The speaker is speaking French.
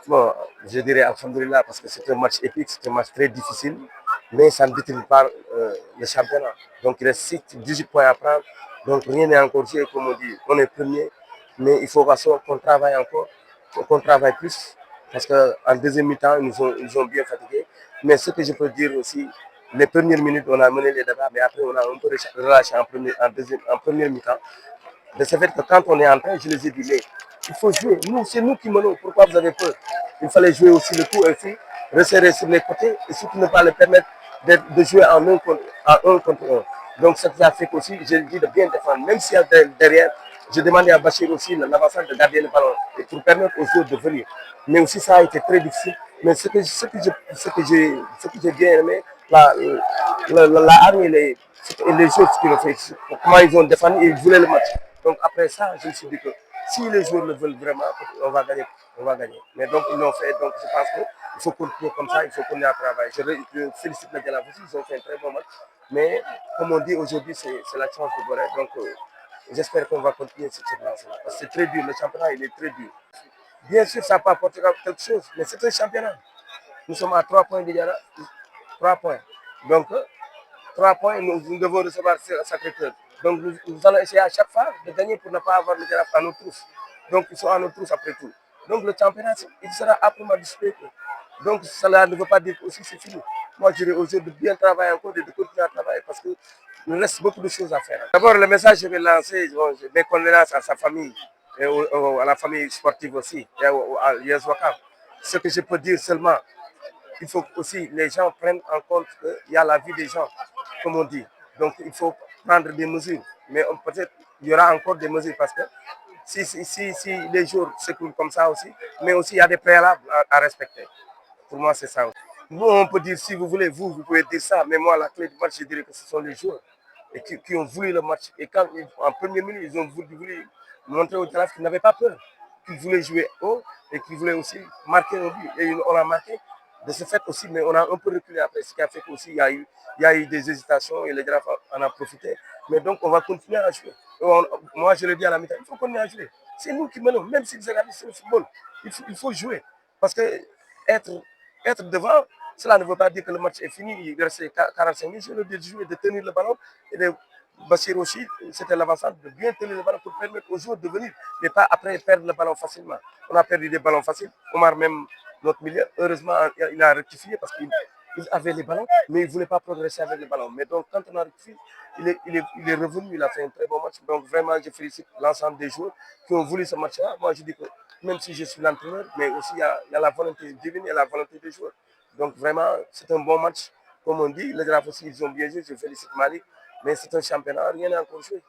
Bon, je dirais Alhamdulillah parce que c'est un match épique, c'est un match très difficile, mais ça ne détermine pas le championnat. Donc il reste 18 points à prendre, donc rien n'est encore joué, comme on dit. On est premier, mais il faut qu'on travaille encore, qu'on travaille plus, parce qu'en deuxième mi-temps, ils ont bien fatigué. Mais ce que je peux dire aussi, les premières minutes, on a mené les débats, mais après, on a un peu relâché en première mi-temps. De ce fait que quand on est en train, je les ai dit, mais il faut jouer. Nous, c'est nous qui menons. Pourquoi vous avez peur? Il fallait jouer aussi le coup aussi, resserrer sur les côtés et surtout ne pas le permettre de jouer en un contre un. Donc, ce qui a fait aussi, j'ai dit de bien défendre. Même s'il y a derrière, j'ai demandé à Bachir aussi l'avancement de garder le ballon et pour permettre aux joueurs de venir. Mais aussi, ça a été très difficile. Mais ce que j'ai bien aimé, la arme et les choses qu'ils ont fait, comment ils ont défendu, ils voulaient le match. Donc après ça, je me suis dit que si les joueurs le veulent vraiment, on va gagner. On va gagner. Mais donc ils l'ont fait, donc je pense qu'il faut continuer comme ça, il faut continuer à travailler. Je félicite les Galavos, ils ont fait un très bon match. Mais comme on dit aujourd'hui, c'est la chance de Boré. Donc j'espère qu'on va continuer sur cette lancée-là. Parce que c'est très dur, le championnat il est très dur. Bien sûr, ça peut apporter quelque chose, mais c'est un championnat. Nous sommes à 3 points de Diana, 3 points. Donc 3 points, nous devons recevoir Sacré-Cœur. Donc nous allons essayer à chaque fois de gagner pour ne pas avoir le Giraffe à nos trousses. Donc ils sont à nos trousses après tout. Donc le championnat, il sera âprement disputé. Donc cela ne veut pas dire que aussi c'est fini. Moi je dirais aux autres de bien travailler encore et de continuer à travailler parce qu'il nous reste beaucoup de choses à faire. D'abord le message que je vais lancer, bon, mes condoléances à sa famille et à la famille sportive aussi, et à Yezwaka. Ce que je peux dire seulement, il faut aussi que les gens prennent en compte qu'il y a la vie des gens, comme on dit. Donc il faut prendre des mesures. Mais peut-être il y aura encore des mesures parce que si les jours s'écoulent comme ça aussi, mais aussi il y a des préalables à respecter. Pour moi, c'est ça. Nous, on peut dire, si vous voulez, vous pouvez dire ça, mais moi, la clé du match, je dirais que ce sont les joueurs et qui ont voulu le match. Et quand, en première minute, ils ont voulu montrer au Giraffe qu'ils n'avaient pas peur, qu'ils voulaient jouer haut et qu'ils voulaient aussi marquer un but. Et on a marqué. De ce fait aussi, mais on a un peu reculé après, ce qui a fait qu'aussi il y a eu des hésitations et le Giraffe en a profité. Mais donc, on va continuer à jouer. Moi, je le dis à la mi-temps, il faut continuer à jouer. C'est nous qui menons, même si vous regardez sur le football, il faut jouer. Parce que être, être devant, cela ne veut pas dire que le match est fini, il reste 45 minutes, je veux dire de jouer, de tenir le ballon. Et de Bachir aussi, c'était l'avancement de bien tenir le ballon pour permettre aux joueurs de venir, mais pas après perdre le ballon facilement. On a perdu des ballons faciles. Omar, même notre milieu, heureusement, il a rectifié parce qu'il avait les ballons, mais il ne voulait pas progresser avec les ballons. Mais donc, quand on a rectifié, il est revenu, il a fait un très bon match. Donc, vraiment, je félicite l'ensemble des joueurs qui ont voulu ce match-là. Moi, je dis que même si je suis l'entraîneur, mais aussi il y a la volonté divine et la volonté des joueurs. Donc, vraiment, c'est un bon match. Comme on dit, les Girafes aussi, ils ont bien joué. Je félicite Mali. Mais c'est un championnat, rien n'est encore joué.